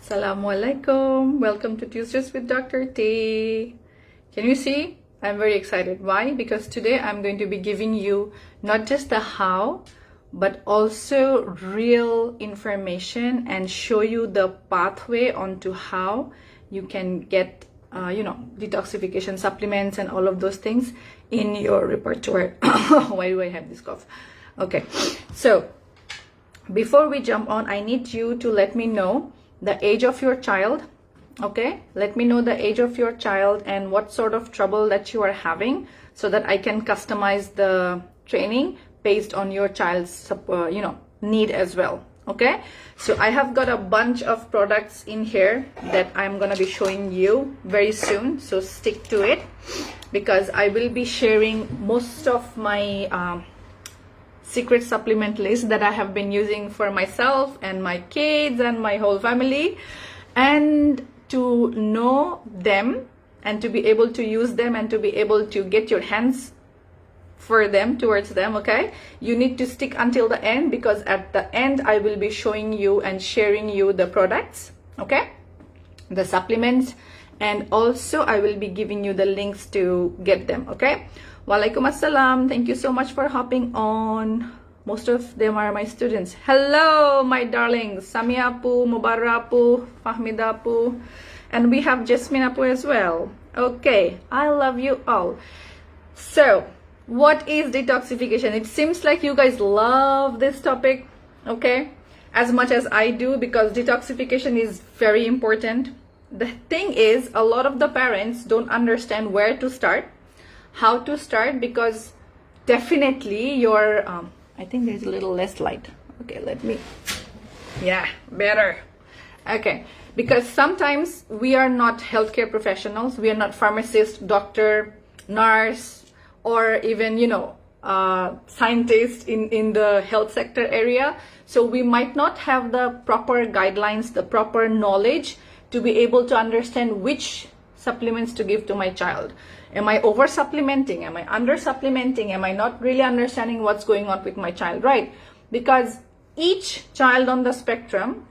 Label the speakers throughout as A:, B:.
A: Assalamualaikum. Welcome to Tuesdays with Dr. T. Can you see? I'm very excited. Why? Because today I'm going to be giving you not just the how, but also real information and show you the pathway onto how you can get, detoxification supplements and all of those things in your repertoire. Why do I have this cough? Okay, so before we jump on, I need you to let me know the age of your child. Okay, let me know the age of your child and what sort of trouble that you are having so that I can customize the training based on your child's need as well. Okay, so I have got a bunch of products in here that I'm gonna be showing you very soon, so stick to it because I will be sharing most of my secret supplement list that I have been using for myself and my kids and my whole family. And to know them and to be able to use them and to be able to get your hands for them, towards them, okay, you need to stick until the end, because at the end I will be showing you and sharing you the products, okay, the supplements, and also I will be giving you the links to get them. Okay, walaikum assalam. Thank you so much for hopping on. Most of them are my students. Hello my darlings, Samia Apu, Mubarra Apu, Fahmida Apu, and we have Jasmine Apu as well. Okay, I love you all. So what is detoxification? It seems like you guys love this topic, okay, as much as I do, because detoxification is very important. The thing is, a lot of the parents don't understand where to start, how to start, because definitely your I think there's a little less light. Okay, let me, yeah, better. Okay, because sometimes we are not healthcare professionals, we are not pharmacist, doctor, nurse, or even scientist in the health sector area. So we might not have the proper guidelines, the proper knowledge to be able to understand which supplements to give to my child. Am I over supplementing? Am I under supplementing? Am I not really understanding what's going on with my child, right? Because each child on the spectrum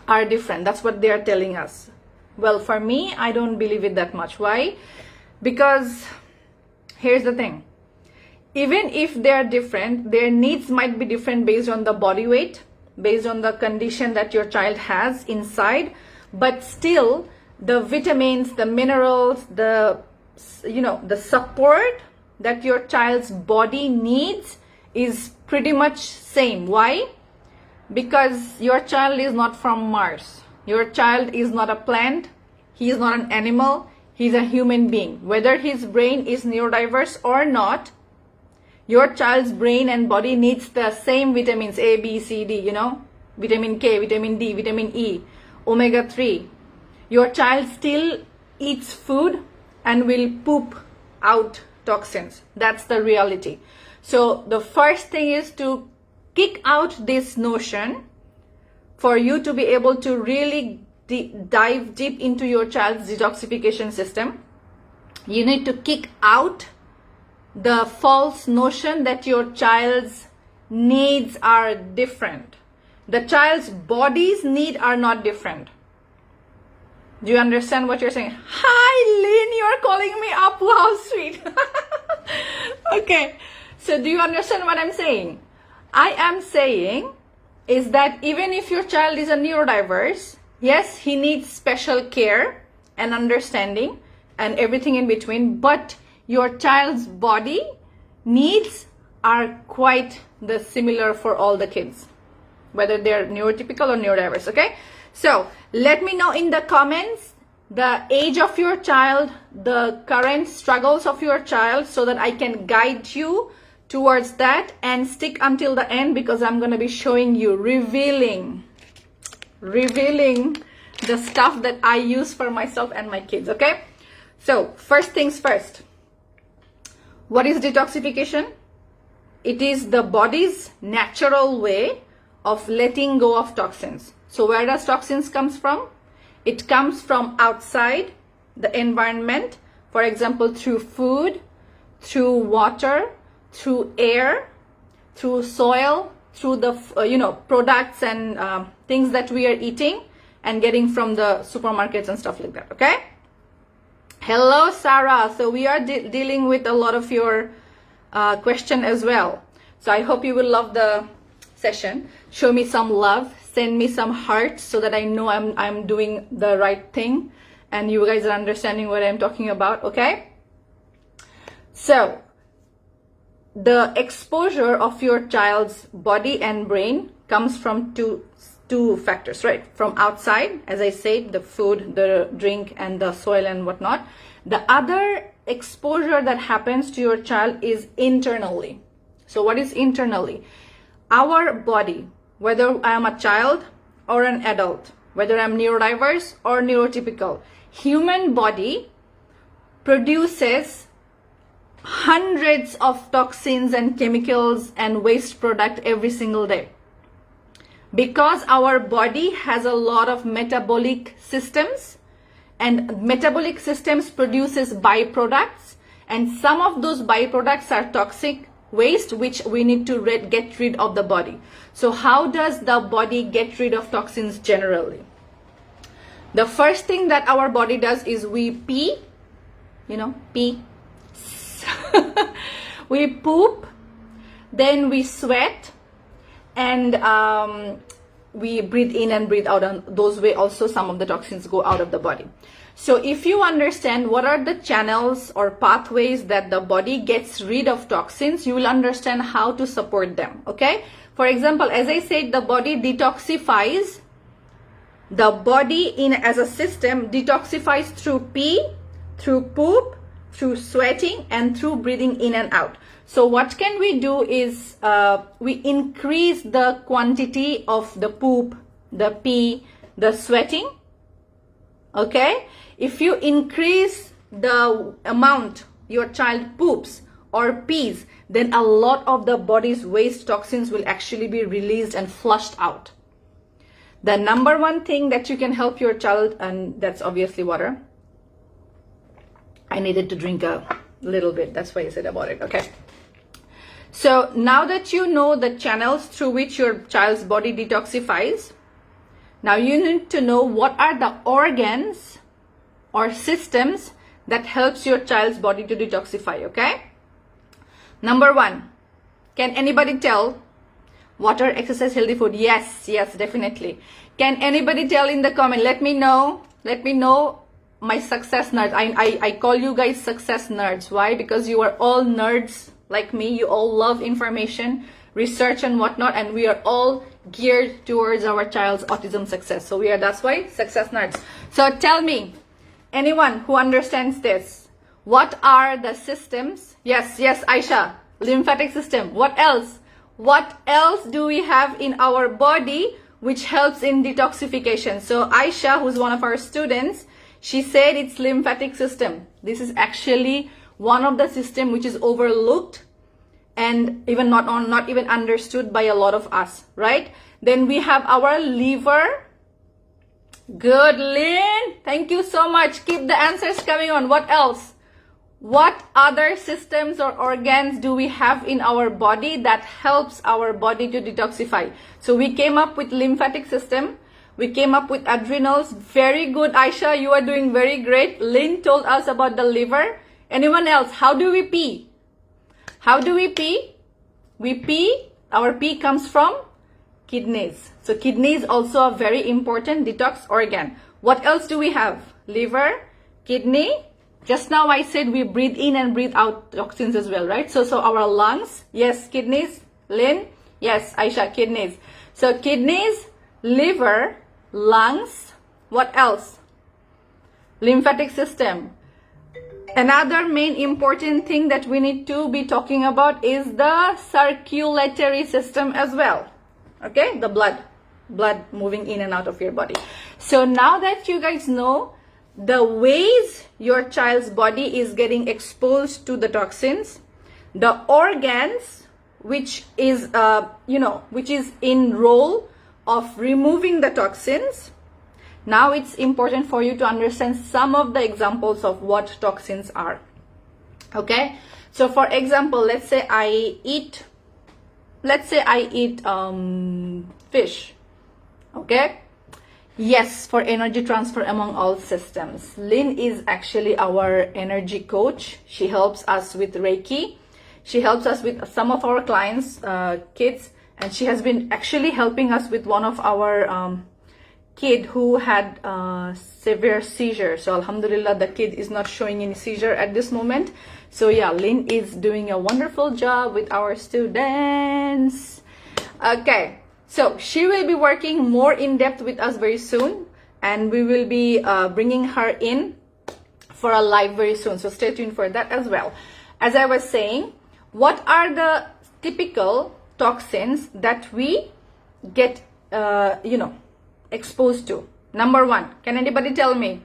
A: are different. That's what they are telling us. Well, for me, I don't believe it that much. Why? Because here's the thing. Even if they are different, their needs might be different based on the body weight, based on the condition that your child has inside, but still the vitamins, the minerals, the support that your child's body needs is pretty much same. Why? Because your child is not from Mars. Your child is not a plant. He is not an animal. He's a human being. Whether his brain is neurodiverse or not, your child's brain and body needs the same vitamins A, B, C, D, vitamin K, vitamin D, vitamin E, omega-3. Your child still eats food and will poop out toxins. That's the reality. So the first thing is to kick out this notion for you to be able to really dive deep into your child's detoxification system. You need to kick out the false notion that your child's needs are different. The child's body's needs are not different. Do you understand what you're saying? Hi, Lynn, you're calling me up. Wow, sweet. Okay, so do you understand what I'm saying? I am saying is that even if your child is a neurodiverse, yes, he needs special care and understanding and everything in between, but your child's body needs are quite the similar for all the kids, whether they're neurotypical or neurodiverse, okay? So let me know in the comments the age of your child, the current struggles of your child, so that I can guide you towards that, and stick until the end, because I'm going to be showing you, revealing the stuff that I use for myself and my kids, okay? So first things first, what is detoxification? It is the body's natural way of letting go of toxins. So where does toxins comes from? It comes from outside the environment, for example, through food, through water, through air, through soil, through the products and things that we are eating, and getting from the supermarkets and stuff like that. Okay. Hello, Sarah. So we are dealing with a lot of your question as well. So I hope you will love the session. Show me some love, send me some hearts so that I know I'm doing the right thing and you guys are understanding what I'm talking about. Okay. So the exposure of your child's body and brain comes from two factors, right? From outside, as I said, the food, the drink, and the soil and whatnot. The other exposure that happens to your child is internally. So what is internally? Our body, whether I am a child or an adult, whether I'm neurodiverse or neurotypical, human body produces hundreds of toxins and chemicals and waste product every single day. Because our body has a lot of metabolic systems, and metabolic systems produces byproducts, and some of those byproducts are toxic waste which we need to get rid of the body. So how does the body get rid of toxins generally? The first thing that our body does is we pee, pee. We poop, then we sweat, and we breathe in and breathe out, and those way also some of the toxins go out of the body. So if you understand what are the channels or pathways that the body gets rid of toxins, you will understand how to support them. Okay. For example, as I said, the body detoxifies. The body as a system detoxifies through pee, through poop, through sweating, and through breathing in and out. So what can we do is we increase the quantity of the poop, the pee, the sweating. Okay. If you increase the amount your child poops or pees, then a lot of the body's waste toxins will actually be released and flushed out. The number one thing that you can help your child, and that's obviously water. I needed to drink a little bit. That's why I said about it. Okay. So now that you know the channels through which your child's body detoxifies, now you need to know what are the organs or systems that helps your child's body to detoxify. Okay. Number one, can anybody tell? Water, exercise, healthy food. Yes, definitely. Can anybody tell in the comment? Let me know. My success nerds. I call you guys success nerds. Why? Because you are all nerds like me. You all love information, research and whatnot, and we are all geared towards our child's autism success. So that's why success nerds. So tell me, anyone who understands this, what are the systems? Yes, Aisha, lymphatic system. What else? What else do we have in our body which helps in detoxification? So Aisha, who's one of our students, she said it's lymphatic system. This is actually one of the system which is overlooked and even not even understood by a lot of us, right? Then we have our liver. Good, Lynn. Thank you so much. Keep the answers coming on. What else? What other systems or organs do we have in our body that helps our body to detoxify? So we came up with lymphatic system. We came up with adrenals. Very good, Aisha. You are doing very great. Lynn told us about the liver. Anyone else? How do we pee? How do we pee? We pee. Our pee comes from kidneys. So kidneys also a very important detox organ. What else do we have? Liver, kidney. Just now I said we breathe in and breathe out toxins as well, right? So our lungs, yes, kidneys. Lynn, yes, Aisha, kidneys. So kidneys, liver, lungs. What else? Lymphatic system. Another main important thing that we need to be talking about is the circulatory system as well. Okay, the blood moving in and out of your body. So now that you guys know the ways your child's body is getting exposed to the toxins, the organs which is which is in role of removing the toxins, now it's important for you to understand some of the examples of what toxins are. Okay, so for example, let's say I eat fish. Okay, Yes, for energy transfer among all systems. Lynn is actually our energy coach. She helps us with Reiki. She helps us with some of our clients, kids, and she has been actually helping us with one of our kid who had severe seizure. So Alhamdulillah, the kid is not showing any seizure at this moment. So yeah, Lynn is doing a wonderful job with our students. Okay, so she will be working more in depth with us very soon, and we will be bringing her in for a live very soon. So stay tuned for that as well. As I was saying, what are the typical toxins that we get, exposed to? Number one, can anybody tell me?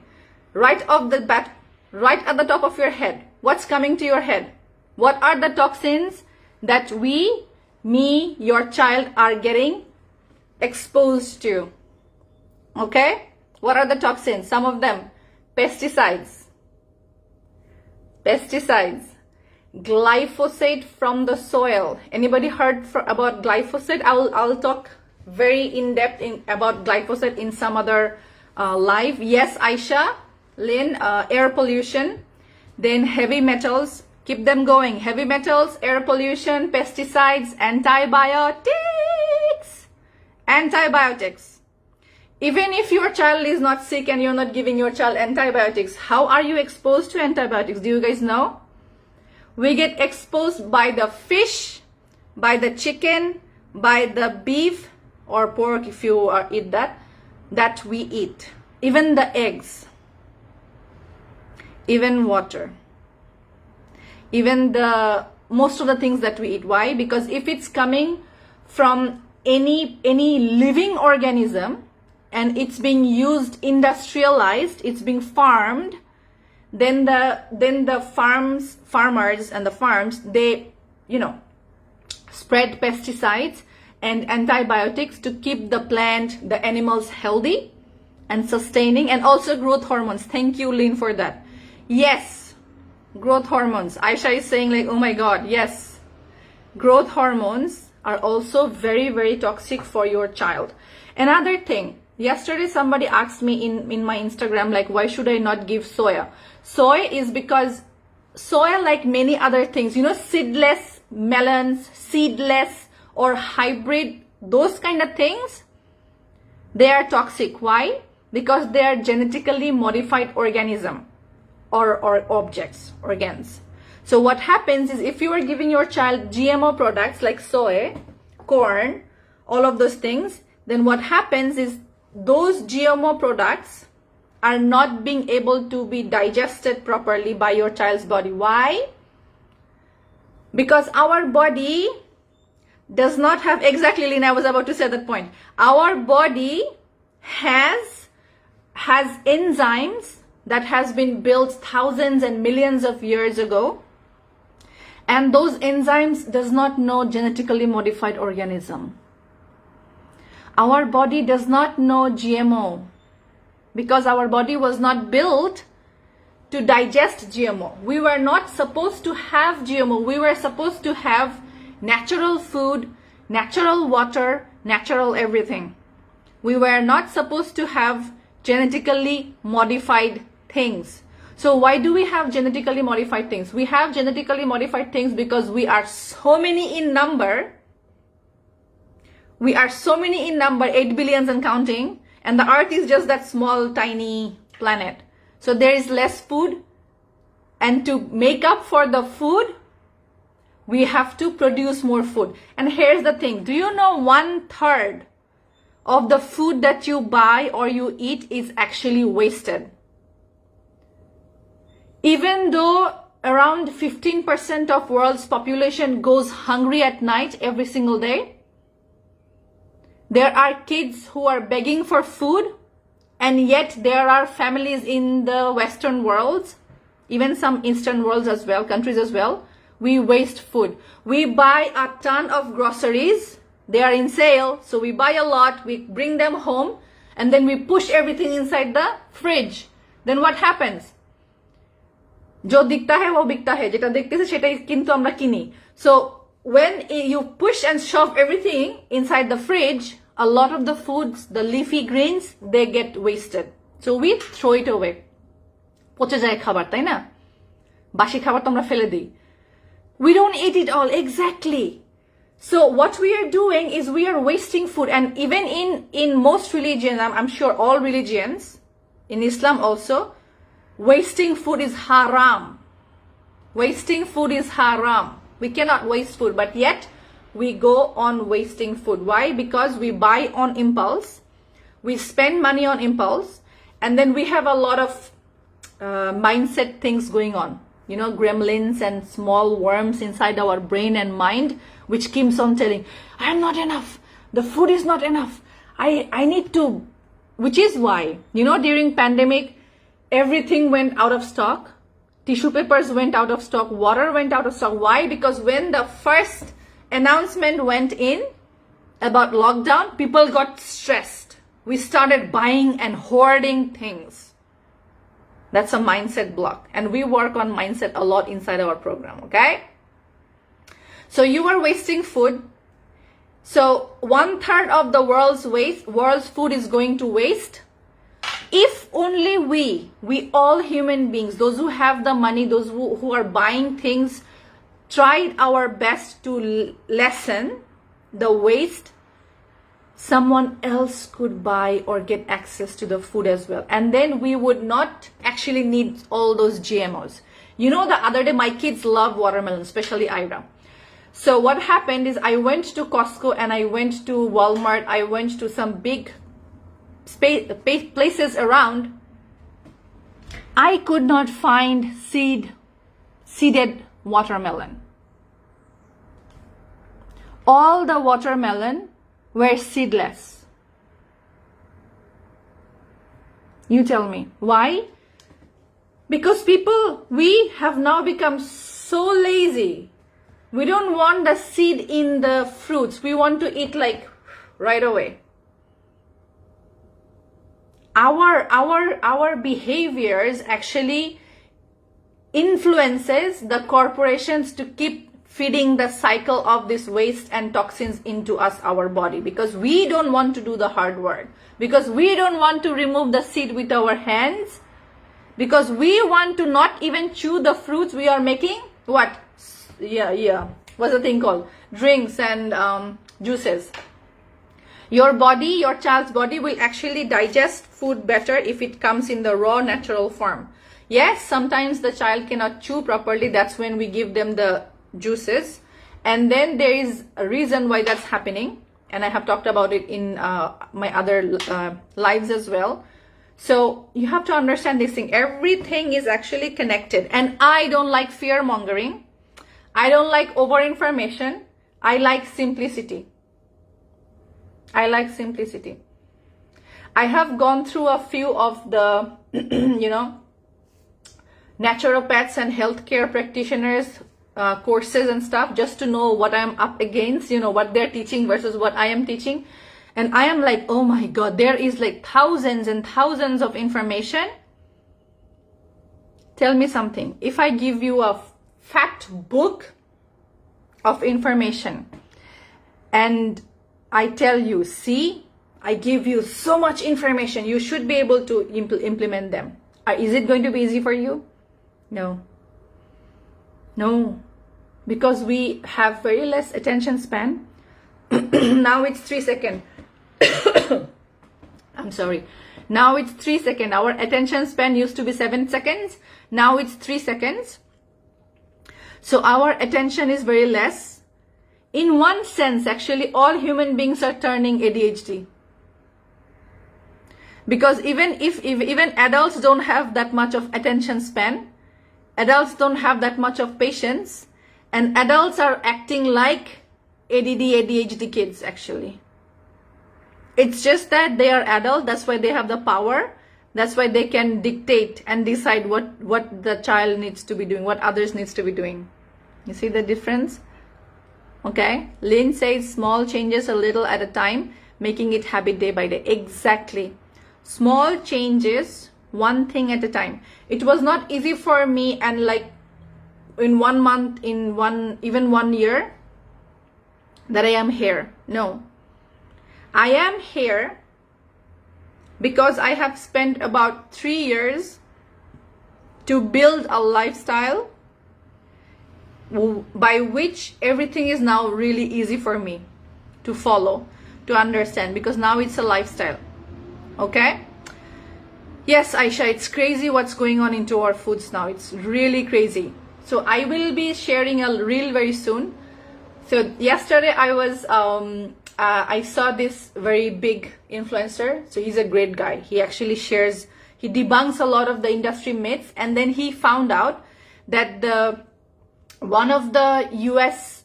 A: Right off the bat, right at the top of your head, what's coming to your head? What are the toxins that we, me, your child are getting exposed to? Okay? What are the toxins? Some of them, pesticides, glyphosate from the soil. Anybody heard about glyphosate? I'll talk very in depth about glyphosate in some other live. Yes, Aisha, Lynn, air pollution, then heavy metals. Keep them going. Heavy metals, air pollution, pesticides, antibiotics. Even if your child is not sick and you're not giving your child antibiotics, how are you exposed to antibiotics? Do you guys know? We get exposed by the fish, by the chicken, by the beef or pork, if you eat that we eat. Even the eggs, even water, even the most of the things that we eat. Why? Because if it's coming from any living organism and it's being used, industrialized, it's being farmed, then the farmers and the farms, they spread pesticides and antibiotics to keep the plant, the animals healthy and sustaining, and also growth hormones. Thank you, Lynn, for that. Yes, growth hormones. Aisha is saying like, oh my God, yes. Growth hormones are also very, very toxic for your child. Another thing, yesterday somebody asked me in my Instagram, like, why should I not give soya? Soy is because soya, like many other things, seedless melons, seedless or hybrid, those kind of things, they are toxic. Why? Because they are genetically modified organism or organs. So what happens is, if you are giving your child GMO products like soy, corn, all of those things, then what happens is those GMO products are not being able to be digested properly by your child's body. Why? Because our body does not have, exactly, Lynn, I was about to say that point. Our body has enzymes that has been built thousands and millions of years ago, and those enzymes does not know genetically modified organism. Our body does not know GMO because our body was not built to digest GMO. We were not supposed to have GMO. We were supposed to have natural food, natural water, natural everything. We were not supposed to have genetically modified things. So why do we have genetically modified things? We have genetically modified things because we are so many in number. We are so many in number, 8 billion and counting, and the earth is just that small, tiny planet. So there is less food, and to make up for the food, we have to produce more food. And here's the thing, do you know 1/3 of the food that you buy or you eat is actually wasted? Even though around 15% of world's population goes hungry at night every single day, there are kids who are begging for food, and yet there are families in the Western world, even some Eastern worlds as well, countries as well, we waste food. We buy a ton of groceries, they are in sale, so we buy a lot, we bring them home, and then we push everything inside the fridge. Then what happens? जो दिखता है वो बिकता है, যেটা দেখতেছে সেটাই কিন্তু আমরা কিনি. So when you push and shove everything inside the fridge, a lot of the foods, the leafy greens, they get wasted. So we throw it away. পচে যায় খাবার, তাই না? বাসি খাবার তো আমরা ফেলে দিই. We don't eat it all. Exactly. So what we are doing is we are wasting food. And even in most religions, I'm sure all religions, in Islam also, wasting food is haram. Wasting food is haram. We cannot waste food, but yet we go on wasting food. Why? Because we buy on impulse, we spend money on impulse, and then we have a lot of mindset things going on. You know, gremlins and small worms inside our brain and mind, which keeps on telling, I'm not enough. The food is not enough. I need to, which is why, you know, during pandemic, everything went out of stock. Tissue papers went out of stock. Water went out of stock. Why? Because when the first announcement went in about lockdown, people got stressed. We started buying and hoarding things. That's a mindset block. And we work on mindset a lot inside our program, okay? So you are wasting food. So 1/3 of the world's food is going to waste. If only we all human beings, those who have the money, those who are buying things, tried our best to lessen the waste, someone else could buy or get access to the food as well. And then we would not actually need all those GMOs. You know, the other day, my kids love watermelon, especially Ira. So what happened is I went to Costco and I went to Walmart. I went to some big places around. I could not find seeded watermelon. All the watermelon were seedless. You tell me why? Because we have now become so lazy. We don't want the seed in the fruits. We want to eat like right away. Our behaviors actually influences the corporations to keep feeding the cycle of this waste and toxins into our body, because we don't want to do the hard work, because we don't want to remove the seed with our hands, because we want to not even chew the fruits. We are making what? What's the thing called? Drinks and juices. Your body, your child's body will actually digest food better if it comes in the raw natural form. Yes, sometimes the child cannot chew properly. That's when we give them the juices. And then there is a reason why that's happening. And I have talked about it in my other lives as well. So you have to understand this thing. Everything is actually connected. And I don't like fear mongering. I don't like over information. I like simplicity. I like simplicity. I have gone through a few of the, you know, naturopaths and healthcare practitioners courses and stuff, just to know what I'm up against, you know, what they're teaching versus what I am teaching. And I am like, oh my God, there is like thousands and thousands of information. Tell me something. If I give you a fat book of information and I tell you, see, I give you so much information, you should be able to implement them. Is it going to be easy for you? No. No. Because we have very less attention span. Now it's 3 seconds. I'm sorry. Now it's 3 seconds. Our attention span used to be 7 seconds. Now it's 3 seconds. So our attention is very less. In one sense, actually, all human beings are turning ADHD. Because even adults don't have that much of attention span, adults don't have that much of patience, and adults are acting like ADD, ADHD kids actually. It's just that they are adult, that's why they have the power, that's why they can dictate and decide what the child needs to be doing, what others needs to be doing. You see the difference? Okay, Lynn says small changes a little at a time, making it habit day by day. Exactly. Small changes, one thing at a time. It was not easy for me, and like in 1 month, even 1 year, that I am here. No. I am here because I have spent about 3 years to build a lifestyle by which everything is now really easy for me to follow, to understand, because now it's a lifestyle. Okay? Yes, Aisha, it's crazy what's going on into our foods now. It's really crazy. So I will be sharing a reel very soon. So yesterday I saw this very big influencer. So he's a great guy. He actually he debunks a lot of the industry myths, and then he found out that one of the US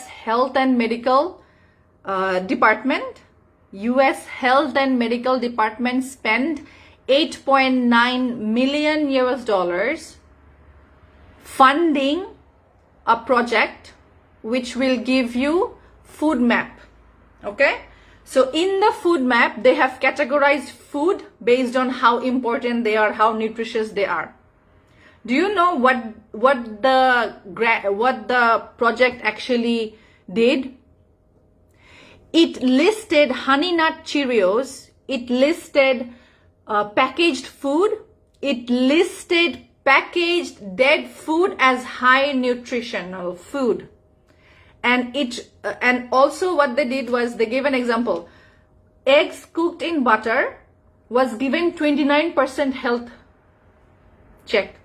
A: Health and Medical Department, US Health and Medical Department spent 8.9 million US dollars funding a project which will give you food map. Okay, so in the food map they have categorized food based on how important they are, how nutritious they are. Do you know what the project actually did? It listed honey nut Cheerios, it listed packaged food, it listed packaged dead food as high nutritional food. And also what they did was they gave an example. Eggs cooked in butter was given 29% health check.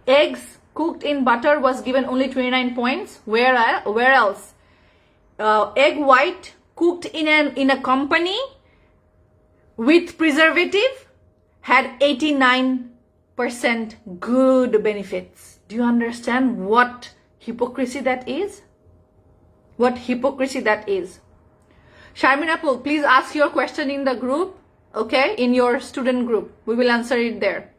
A: Eggs cooked in butter was given only 29 points. Where else? Egg white cooked in a company with preservative had 89% good benefits. Do you understand what hypocrisy that is? What hypocrisy that is. Sharmina Pul, please ask your question in the group, okay? In your student group. We will answer it there.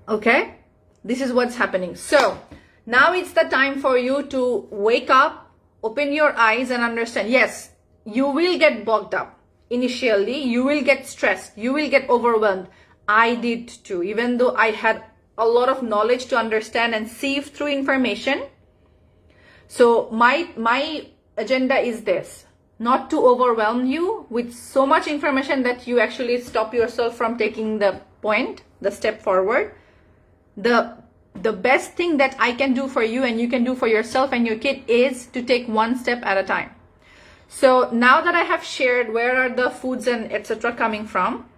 A: Okay? This is what's happening. So, now it's the time for you to wake up, open your eyes and understand. Yes, you will get bogged up. Initially, you will get stressed. You will get overwhelmed. I did too. Even though I had a lot of knowledge to understand and sieve through information. So my agenda is this, not to overwhelm you with so much information that you actually stop yourself from taking the step forward. The best thing that I can do for you and you can do for yourself and your kid is to take one step at a time. So now that I have shared where are the foods and etc. coming from,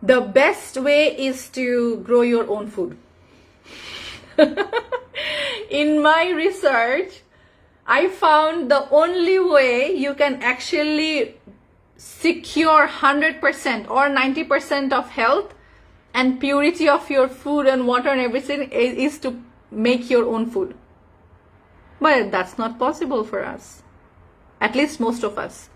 A: the best way is to grow your own food. In my research, I found the only way you can actually secure 100% or 90% of health and purity of your food and water and everything is to make your own food. But that's not possible for us. At least most of us.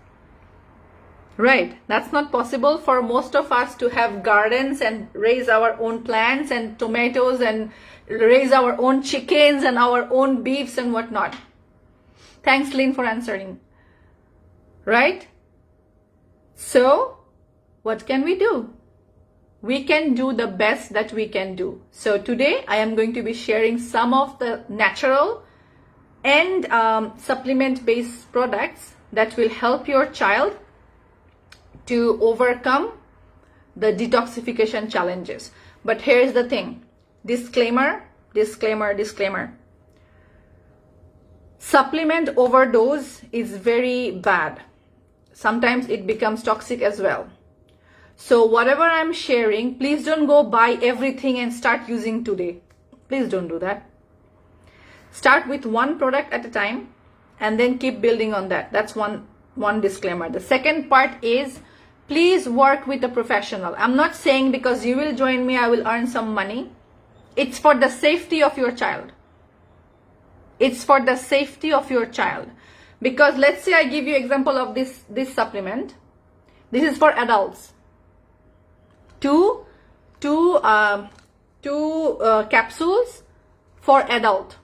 A: Right? That's not possible for most of us to have gardens and raise our own plants and tomatoes and raise our own chickens and our own beefs and whatnot. Thanks, Lynn, for answering. Right? So, what can we do? We can do the best that we can do. So today I am going to be sharing some of the natural and supplement-based products that will help your child to overcome the detoxification challenges. But here's the thing. Disclaimer, disclaimer, disclaimer. Supplement overdose is very bad. Sometimes it becomes toxic as well. So whatever I'm sharing, please don't go buy everything and start using today. Please don't do that. Start with one product at a time and then keep building on that. That's one disclaimer. The second part is, please work with a professional. I'm not saying because you will join me, I will earn some money. It's for the safety of your child. It's for the safety of your child. Because let's say I give you example of this supplement. This is for adults. Two capsules for adult.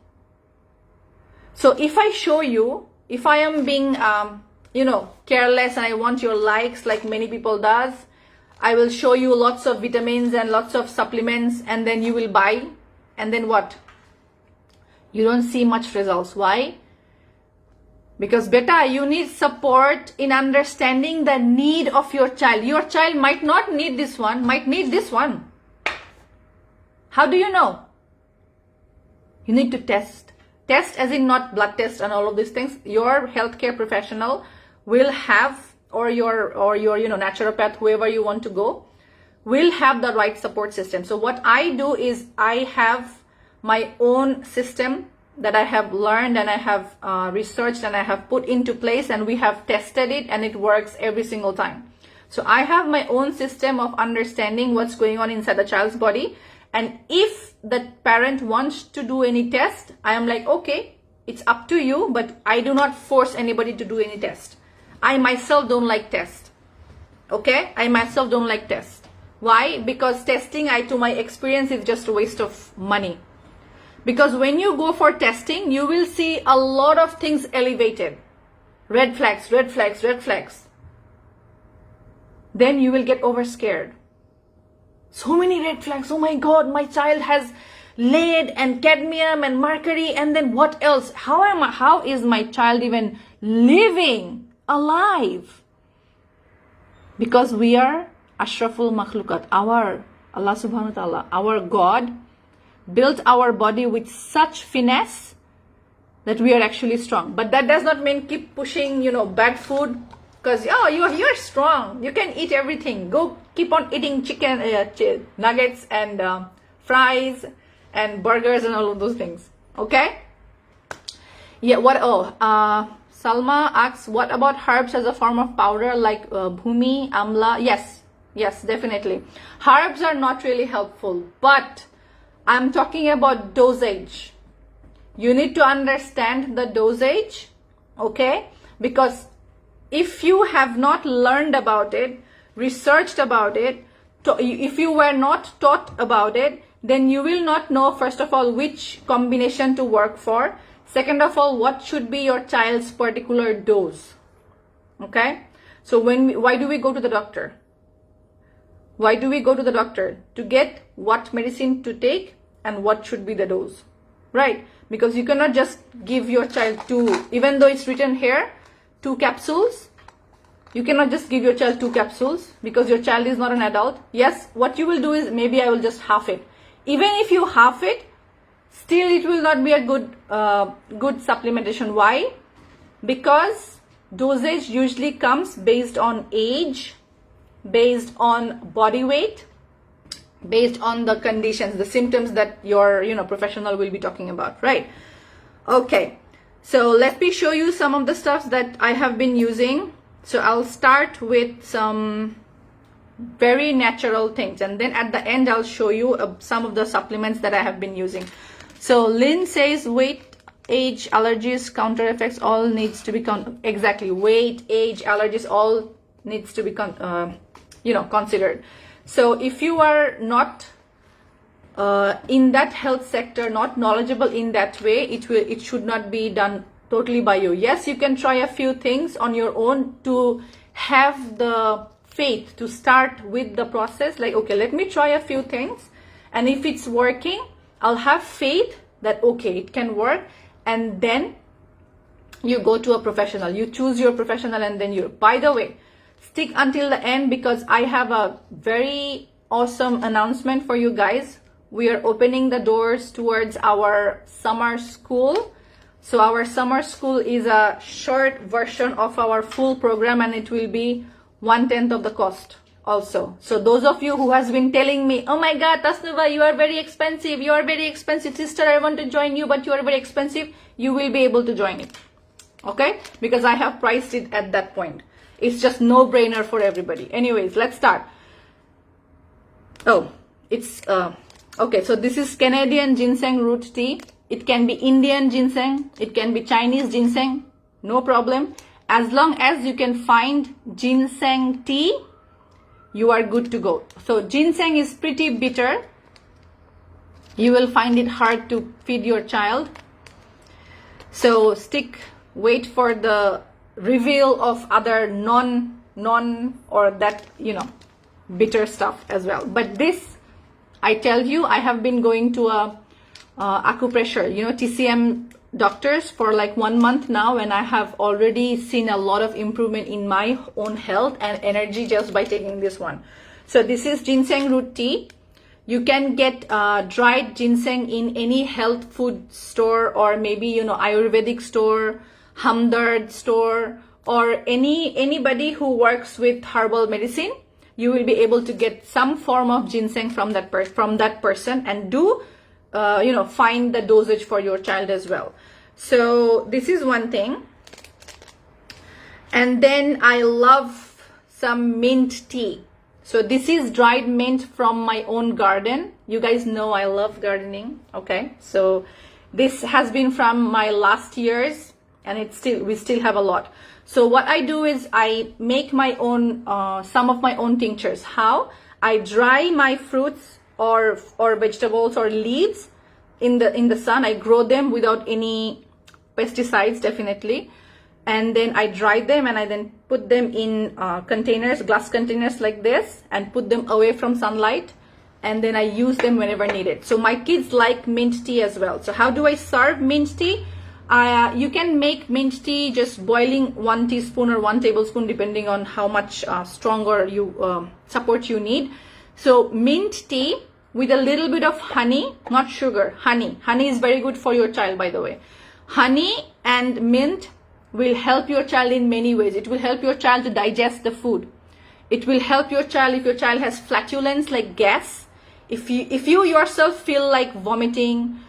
A: So if I show you, if I am being careless and I want your likes like many people does, I will show you lots of vitamins and lots of supplements and then you will buy, and then what? You don't see much results. Why? Because beta, you need support in understanding the need of your child. Your child might not need this one, might need this one. How do you know? You need to test. Test as in not blood test and all of these things. Your healthcare professional will have, or your naturopath, whoever you want to go, will have the right support system. So what I do is I have my own system that I have learned and I have researched and I have put into place, and we have tested it and it works every single time. So I have my own system of understanding what's going on inside the child's body. And if the parent wants to do any test, I am like, okay, it's up to you, but I do not force anybody to do any test. I myself don't like test. Okay? I myself don't like test. Why? Because testing, to my experience, is just a waste of money. Because when you go for testing, you will see a lot of things elevated. Red flags, red flags, red flags. Then you will get over scared. So many red flags. Oh my God, my child has lead and cadmium and mercury, and then what else? How is my child even living alive? Because we are ashraful makhlukat. Our Allah subhanahu wa ta'ala, our God, built our body with such finesse that we are actually strong. But that does not mean keep pushing, bad food. Because you're strong, you can eat everything. Go keep on eating chicken nuggets and fries and burgers and all of those things. Okay? Yeah. Salma asks, what about herbs as a form of powder like bhumi, amla? Yes, definitely. Herbs are not really helpful, but I'm talking about dosage. You need to understand the dosage, okay? Because if you have not learned about it, researched about it, if you were not taught about it, then you will not know, first of all, which combination to work for. Second of all, what should be your child's particular dose. Okay? So why do we go to the doctor? Why do we go to the doctor? To get what medicine to take and what should be the dose. Right? Because you cannot just give your child even though it's written here, 2 capsules. You cannot just give your child 2 capsules because your child is not an adult. Yes, what you will do is maybe I will just half it. Even if you half it, still it will not be a good supplementation. Why? Because dosage usually comes based on age, based on body weight, based on the conditions, the symptoms that your professional will be talking about, right? Okay. So let me show you some of the stuff that I have been using. So I'll start with some very natural things, and then at the end I'll show you some of the supplements that I have been using. So Lynn says weight, age, allergies, counter effects, all needs to be exactly, weight, age, allergies, all needs to be considered. So if you are not in that health sector, not knowledgeable in that way, it should not be done totally by you. Yes, you can try a few things on your own to have the faith to start with the process. Like, okay, let me try a few things, and if it's working, I'll have faith that okay, it can work, and then you go to a professional. You choose your professional, and then by the way, stick until the end because I have a very awesome announcement for you guys. We are opening the doors towards our summer school. So our summer school is a short version of our full program, and it will be 1/10 of the cost also. So those of you who has been telling me, oh my God, Tasnuva, you are very expensive. You are very expensive. Sister, I want to join you, but you are very expensive. You will be able to join it. Okay? Because I have priced it at that point. It's just no brainer for everybody. Anyways, let's start. Oh, it's, okay. So this is Canadian ginseng root tea. It can be Indian ginseng. It can be Chinese ginseng. No problem. As long as you can find ginseng tea, you are good to go. So ginseng is pretty bitter. You will find it hard to feed your child. So wait for the reveal of other non or that, bitter stuff as well. But this, I tell you, I have been going to a acupressure, TCM doctors for like 1 month now, and I have already seen a lot of improvement in my own health and energy just by taking this one. So this is ginseng root tea. You can get dried ginseng in any health food store, or maybe, you know, Ayurvedic store, Hamdard store, or anybody who works with herbal medicine. You will be able to get some form of ginseng from that person, and do you know, find the dosage for your child as well. So this is one thing. And then I love some mint tea. So this is dried mint from my own garden. You guys know I love gardening. Okay, so this has been from my last year's, and we still have a lot. So what I do is I make my own some of my own tinctures. How? I dry my fruits or vegetables or leaves in the sun. I grow them without any pesticides, definitely, and then I dry them, and I then put them in containers, glass containers like this, and put them away from sunlight, and then I use them whenever needed. So my kids like mint tea as well. So how do I serve mint tea? You can make mint tea just boiling 1 teaspoon or 1 tablespoon, depending on how much stronger support you need. So mint tea with a little bit of honey, not sugar, honey. Honey is very good for your child, by the way. Honey and mint will help your child in many ways. It will help your child to digest the food. It will help your child if your child has flatulence, like gas. If you yourself feel like vomiting,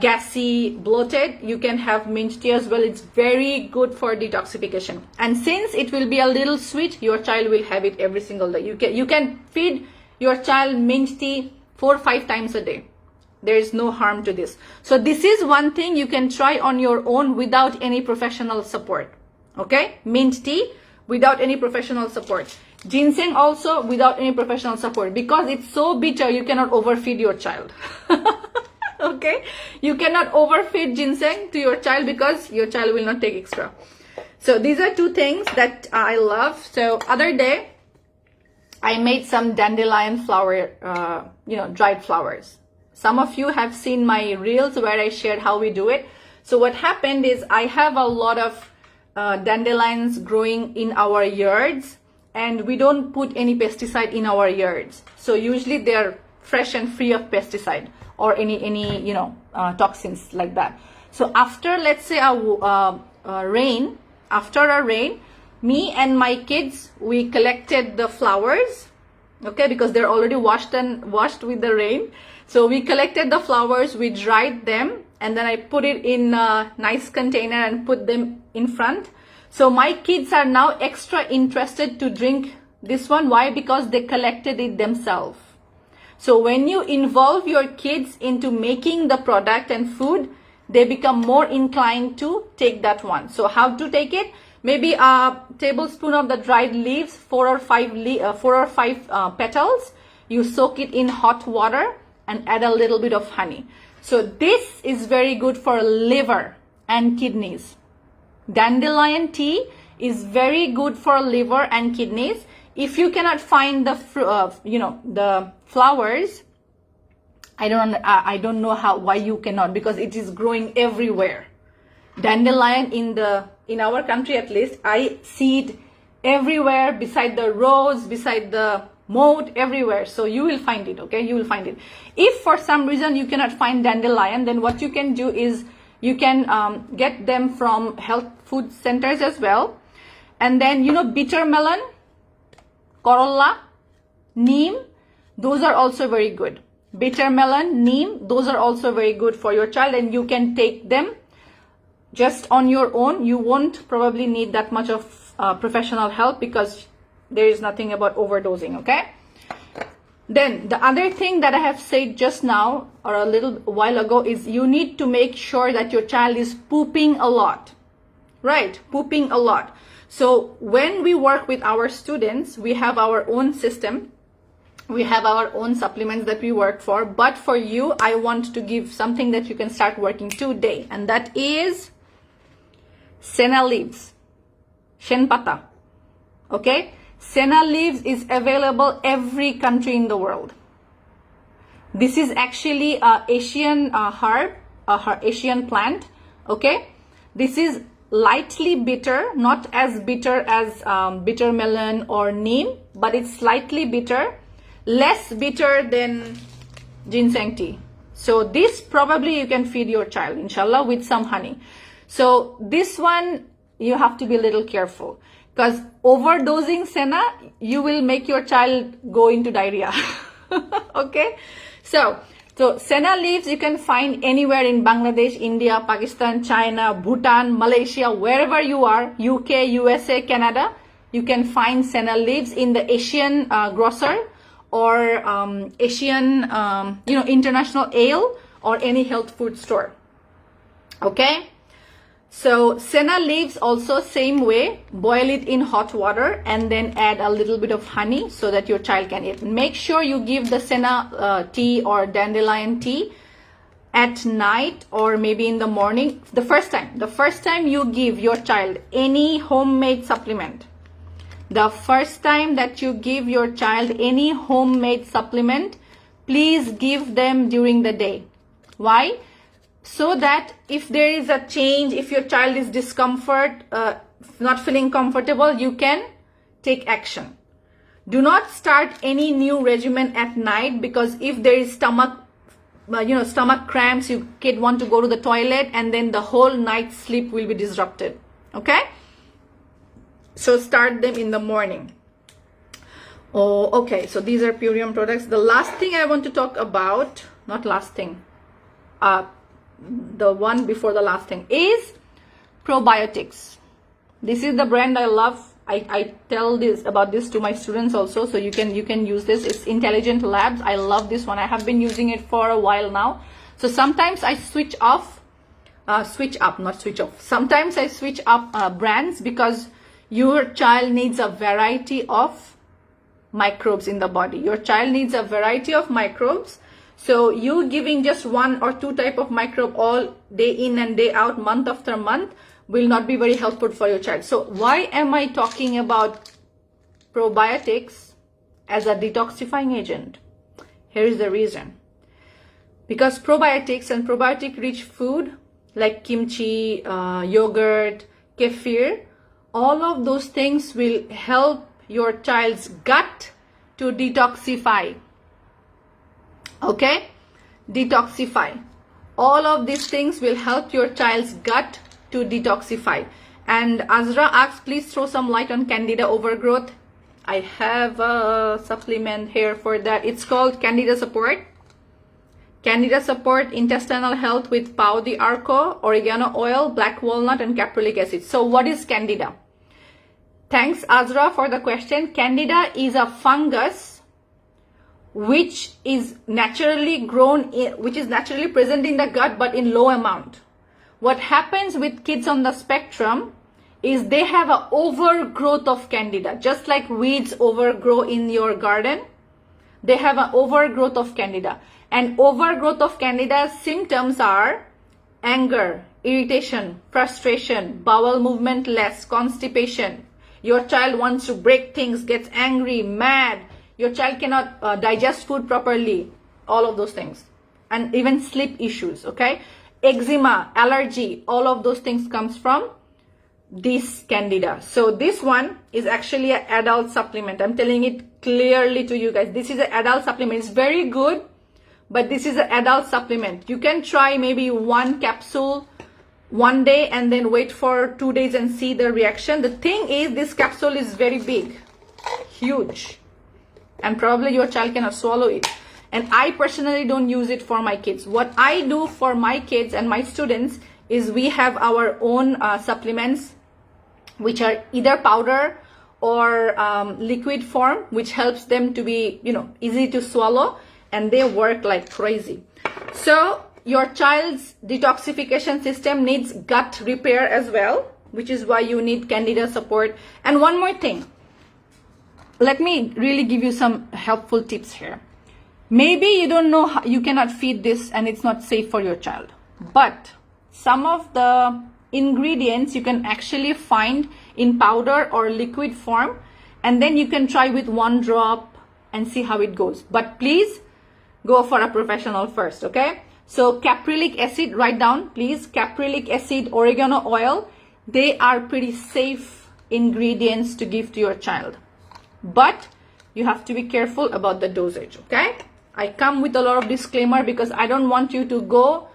A: gassy, bloated, you can have mint tea as well. It's very good for detoxification. And since it will be a little sweet, your child will have it every single day. You can feed your child mint tea 4 or 5 times a day. There is no harm to this. So this is one thing you can try on your own without any professional support. Okay, mint tea without any professional support. Ginseng also without any professional support, because it's so bitter you cannot overfeed your child. Okay, you cannot overfeed ginseng to your child because your child will not take extra. So these are 2 things that I love. So other day I made some dandelion flower, you know, dried flowers. Some of you have seen my reels where I shared how we do it. So what happened is I have a lot of dandelions growing in our yards, and we don't put any pesticide in our yards. So usually they're fresh and free of pesticide or any you know, toxins like that. So after, let's say a rain, me and my kids, we collected the flowers, okay, because they're already washed with the rain. So we collected the flowers, we dried them, and then I put it in a nice container and put them in front. So my kids are now extra interested to drink this one. Why? Because they collected it themselves. So when you involve your kids into making the product and food, they become more inclined to take that one. So how to take it? Maybe a tablespoon of the dried leaves, 4 or 5 petals. You soak it in hot water and add a little bit of honey. So this is very good for liver and kidneys. Dandelion tea is very good for liver and kidneys. If you cannot find the you know, the flowers, I don't know why you cannot, because it is growing everywhere. Dandelion in our country, at least, I see it everywhere, beside the roads, beside the moat, everywhere. So you will find it, okay? You will find it. If for some reason you cannot find dandelion, then what you can do is you can get them from health food centers as well. And then, you know, bitter melon, corolla, neem, those are also very good. Bitter melon, neem, those are also very good for your child, and you can take them just on your own. You won't probably need that much of professional help, because there is nothing about overdosing, okay? Then the other thing that I have said just now or a little while ago is you need to make sure that your child is pooping a lot, right? Pooping a lot. So when we work with our students, we have our own system. We have our own supplements that we work for. But for you, I want to give something that you can start working today. And that is Senna leaves. Shenpata. Okay? Senna leaves is available every country in the world. This is actually an Asian herb, Asian plant. Okay, this is lightly bitter, not as bitter as bitter melon or neem, but it's slightly bitter, less bitter than ginseng tea. So this probably you can feed your child, inshallah, with some honey. So this one you have to be a little careful, because overdosing Senna, you will make your child go into diarrhea. Okay, so Senna leaves you can find anywhere in Bangladesh, India, Pakistan, China, Bhutan, Malaysia, wherever you are, UK, USA, Canada. You can find Senna leaves in the Asian grocer or Asian, international ale or any health food store. Okay. So Senna leaves also same way, boil it in hot water and then add a little bit of honey so that your child can eat. Make sure you give the Senna tea or Dandelion tea at night or maybe in the morning. The first time you give your child any homemade supplement, the first time that you give your child any homemade supplement, please give them during the day. Why? So that if there is a change, if your child is not feeling comfortable, you can take action. Do not start any new regimen at night, because if there is stomach cramps, your kid want to go to the toilet, and then the whole night's sleep will be disrupted. Okay? So start them in the morning. Oh, okay. So these are Purium products. The last thing I want to talk about, not last thing, the one before the last thing is probiotics. This is the brand I love. I tell about this to my students also, so you can use this. It's Intelligent Labs. I love this one. I have been using it for a while now. So sometimes I switch up. Sometimes I switch up brands, because your child needs a variety of microbes in the body. Your child needs a variety of microbes. So you giving just one or two type of microbe all day in and day out, month after month, will not be very helpful for your child. So why am I talking about probiotics as a detoxifying agent? Here is the reason. Because probiotics and probiotic rich food like kimchi, yogurt, kefir, all of those things will help your child's gut to detoxify. Okay, detoxify. All of these things will help your child's gut to detoxify. And Azra asks, please throw some light on Candida overgrowth. I have a supplement here for that. It's called Candida Support. Candida Support intestinal health with pau de arco, oregano oil, black walnut, and capryllic acid. So what is Candida? Thanks, Azra, for the question. Candida is a fungus which is naturally present in the gut, but in low amount. What happens with kids on the spectrum is they have an overgrowth of Candida, just like weeds overgrow in your garden. They have an overgrowth of Candida, and overgrowth of Candida symptoms are anger, irritation, frustration, bowel movement less, constipation. Your child wants to break things, gets angry, mad. Your child cannot digest food properly, all of those things, and even sleep issues. Okay, eczema, allergy, all of those things comes from this Candida. So this one is actually an adult supplement. I'm telling it clearly to you guys. This is an adult supplement. It's very good, but this is an adult supplement. You can try maybe one capsule one day and then wait for 2 days and see the reaction. The thing is, this capsule is very big, huge, and probably your child cannot swallow it. And I personally don't use it for my kids. What I do for my kids and my students is we have our own supplements, which are either powder or liquid form, which helps them to be, easy to swallow, and they work like crazy. So your child's detoxification system needs gut repair as well, which is why you need Candida Support. And one more thing. Let me really give you some helpful tips here. Maybe you don't know how, you cannot feed this and it's not safe for your child. But some of the ingredients you can actually find in powder or liquid form, and then you can try with 1 drop and see how it goes. But please go for a professional first, okay? So capryllic acid, write down please, capryllic acid, oregano oil, they are pretty safe ingredients to give to your child. But you have to be careful about the dosage, okay? I come with a lot of disclaimer because I don't want you to go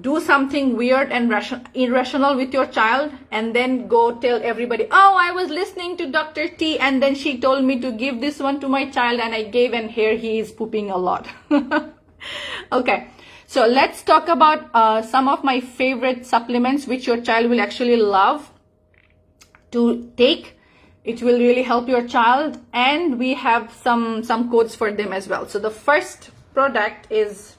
A: do something weird and irrational with your child and then go tell everybody, oh, I was listening to Dr. T and then she told me to give this one to my child and I gave, and here he is pooping a lot. Okay, so let's talk about some of my favorite supplements which your child will actually love to take. It will really help your child, and we have some codes for them as well. So the first product is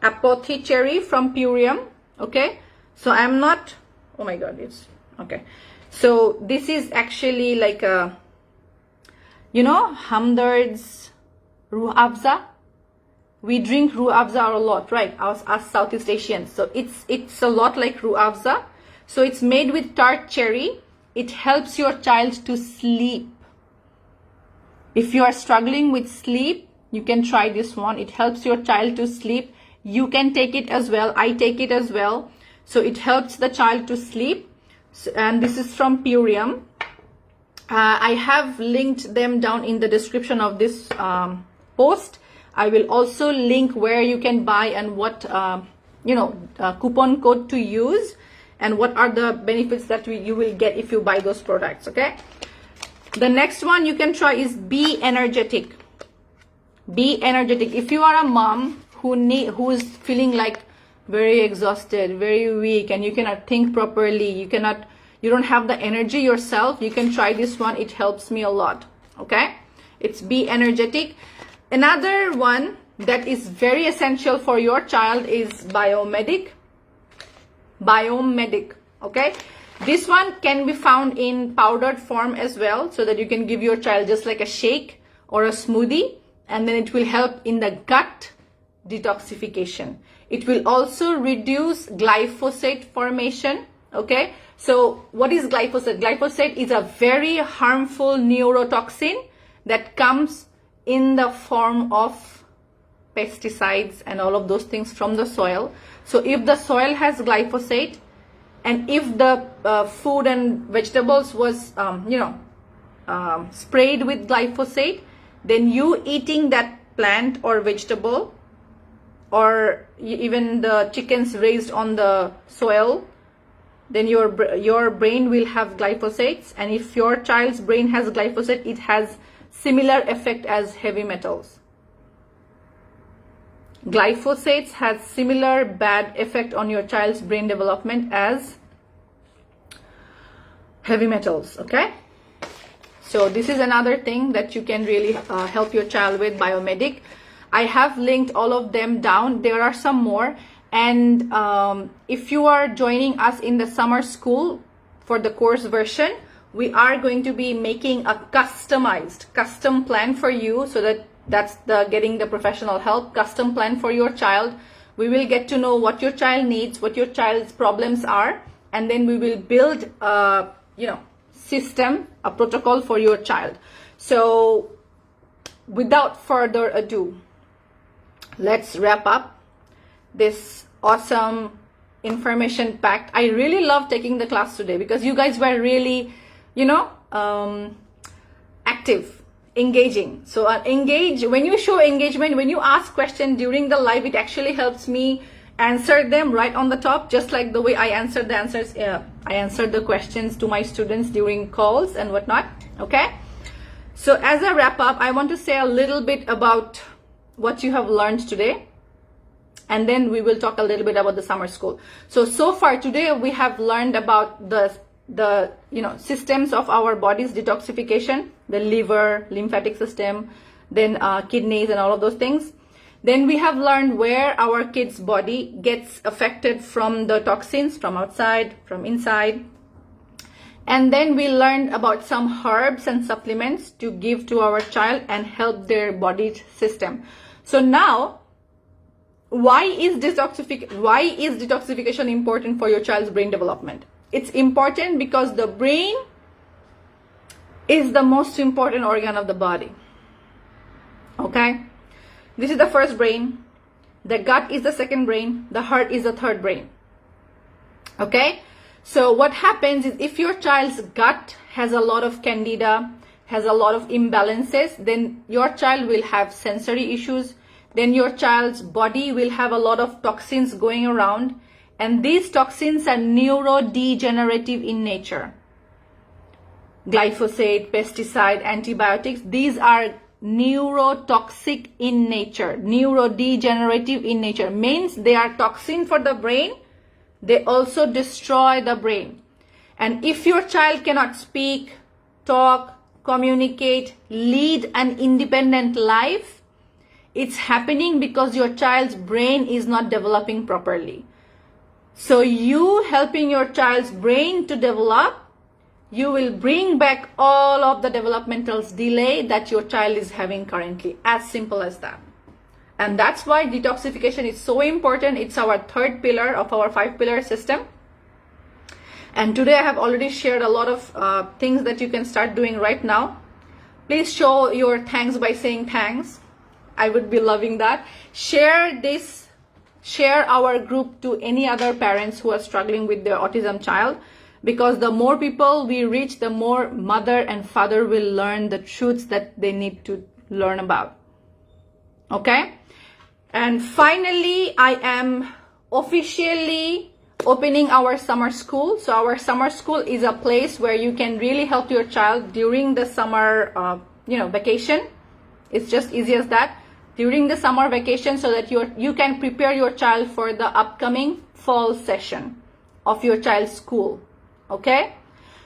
A: Apothecary from Purium. Okay, so I'm not, oh my god, it's okay. So this is actually like a, you know, Hamdard's Ruh Afza. We drink Ruh Afza a lot, right, us Southeast Asians. So it's a lot like Ruh Afza. So it's made with tart cherry. It helps your child to sleep. If you are struggling with sleep, you can try this one. It helps your child to sleep. You can take it as well. I take it as well. So it helps the child to sleep. So, and this is from Purium. I have linked them down in the description of this post. I will also link where you can buy and what coupon code to use and what are the benefits that you will get if you buy those products. Okay. The next one you can try is Be Energetic. Be Energetic. If you are a mom who is feeling like very exhausted, very weak, and you cannot think properly, you don't have the energy yourself, you can try this one. It helps me a lot. Okay, it's Be Energetic. Another one that is very essential for your child is Biomedic. Okay, this one can be found in powdered form as well, so that you can give your child just like a shake or a smoothie, and then it will help in the gut detoxification. It will also reduce glyphosate formation. Okay, so what is glyphosate? Glyphosate is a very harmful neurotoxin that comes in the form of pesticides and all of those things from the soil. So if the soil has glyphosate, and if the food and vegetables was sprayed with glyphosate, then you eating that plant or vegetable, or even the chickens raised on the soil, then your brain will have glyphosates. And if your child's brain has glyphosate, it has similar effect as heavy metals. Glyphosates has similar bad effect on your child's brain development as heavy metals. Okay, so this is another thing that you can really help your child with, Biomedic. I have linked all of them down. There are some more, and if you are joining us in the summer school for the course version, we are going to be making a custom plan for you, so that's the getting the professional help, custom plan for your child. We will get to know what your child needs, what your child's problems are, and then we will build a system, a protocol for your child. So without further ado, let's wrap up this awesome information packed. I really love taking the class today because you guys were really active, engaging. So engage, when you show engagement, when you ask questions during the live, it actually helps me answer them right on the top, just like the way I answered I answered the questions to my students during calls and whatnot. Okay, so as a wrap up, I want to say a little bit about what you have learned today, and then we will talk a little bit about the summer school. So far today we have learned about the systems of our body's detoxification, the liver, lymphatic system, then kidneys and all of those things. Then we have learned where our kid's body gets affected from the toxins, from outside, from inside. And then we learned about some herbs and supplements to give to our child and help their body system. So now, why is detoxification important for your child's brain development? It's important because the brain is the most important organ of the body. Okay, this is the first brain. The gut is the second brain. The heart is the third brain. Okay? So what happens is if your child's gut has a lot of candida, has a lot of imbalances, then your child will have sensory issues. Then your child's body will have a lot of toxins going around. And these toxins are neurodegenerative in nature. Glyphosate, pesticide, antibiotics, these are neurotoxic in nature. Neurodegenerative in nature means they are toxin for the brain. They also destroy the brain. And if your child cannot speak, talk, communicate, lead an independent life, it's happening because your child's brain is not developing properly. So you helping your child's brain to develop, you will bring back all of the developmental delay that your child is having currently. As simple as that. And that's why detoxification is so important. It's our third pillar of our 5-pillar system. And today I have already shared a lot of things that you can start doing right now. Please show your thanks by saying thanks. I would be loving that. Share our group to any other parents who are struggling with their autism child, because the more people we reach, the more mother and father will learn the truths that they need to learn about. Okay? And finally, I am officially opening our summer school. So our summer school is a place where you can really help your child during the summer vacation. It's just easy as that. During the summer vacation, so that you can prepare your child for the upcoming fall session of your child's school. Okay?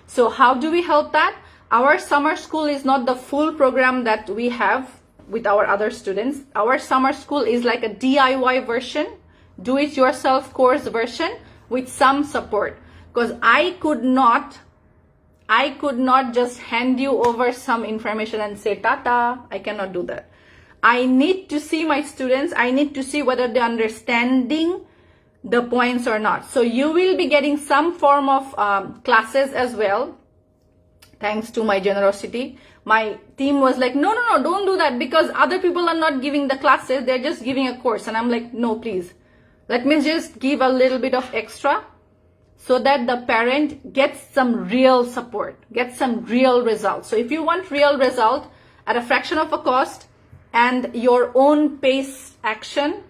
A: So how do we help that? Our summer school is not the full program that we have with our other students. Our summer school is like a DIY version, do-it-yourself course version with some support. Because I could not just hand you over some information and say, Tata, I cannot do that. I need to see my students. I need to see whether they're understanding the points or not. So you will be getting some form of classes as well. Thanks to my generosity. My team was like, no, don't do that, because other people are not giving the classes. They're just giving a course. And I'm like, no, please. Let me just give a little bit of extra so that the parent gets some real support, gets some real results. So if you want real result at a fraction of a cost and your own pace action,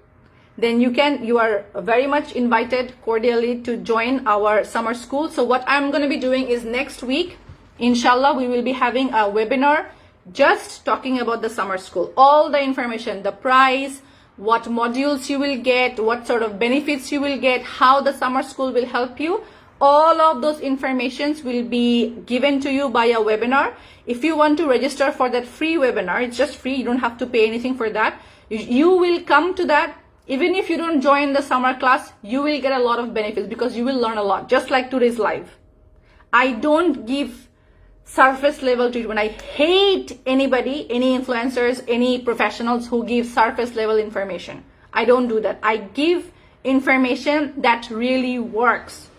A: then you are very much invited cordially to join our summer school. So what I'm going to be doing is next week, inshallah, we will be having a webinar just talking about the summer school. All the information, the price, what modules you will get, what sort of benefits you will get, how the summer school will help you. All of those informations will be given to you by a webinar. If you want to register for that free webinar, it's just free. You don't have to pay anything for that. You will come to that. Even if you don't join the summer class, you will get a lot of benefits because you will learn a lot, just like today's live. I don't give surface level treatment. I hate anybody, any influencers, any professionals who give surface level information. I don't do that. I give information that really works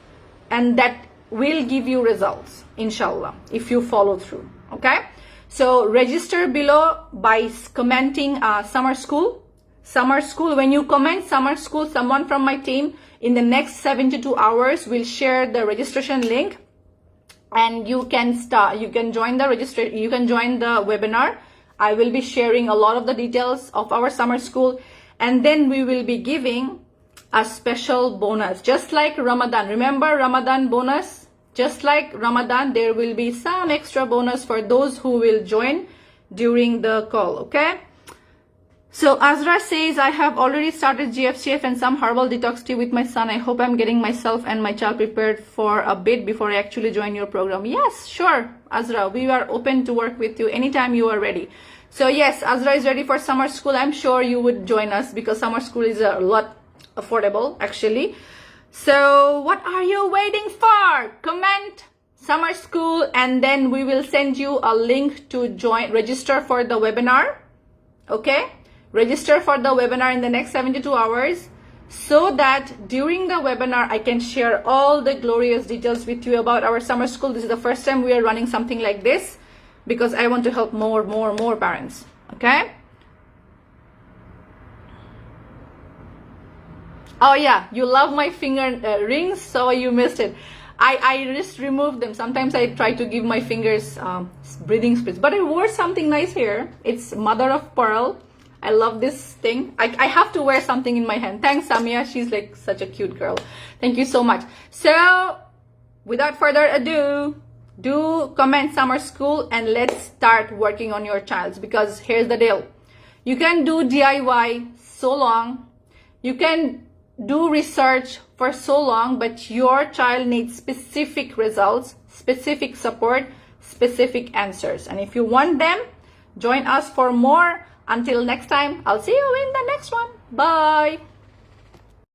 A: and that will give you results, inshallah, if you follow through. Okay? So register below by commenting summer school. Summer school, when you comment summer school, someone from my team in the next 72 hours will share the registration link, and you can join the webinar. I will be sharing a lot of the details of our summer school, and then we will be giving a special bonus, just like Ramadan. Remember Ramadan bonus? Just like Ramadan, there will be some extra bonus for those who will join during the call. Okay? So Azra says, I have already started GFCF and some herbal detox tea with my son. I hope I'm getting myself and my child prepared for a bit before I actually join your program. Yes, sure, Azra. We are open to work with you anytime you are ready. So yes, Azra is ready for summer school. I'm sure you would join us because summer school is a lot affordable, actually. So what are you waiting for? Comment summer school, and then we will send you a link to register for the webinar. Okay? Register for the webinar in the next 72 hours so that during the webinar I can share all the glorious details with you about our summer school. This is the first time we are running something like this because I want to help more parents. Okay? Oh yeah, you love my finger rings, so you missed it. I just removed them. Sometimes I try to give my fingers breathing space, but I wore something nice here. It's mother of pearl. I love this thing. I have to wear something in my hand. Thanks, Samia. She's like such a cute girl. Thank you so much. So without further ado, do comment summer school and let's start working on your child's, because here's the deal. You can do DIY so long. You can do research for so long, but your child needs specific results, specific support, specific answers. And if you want them, join us for more. Until next time, I'll see you in the next one. Bye.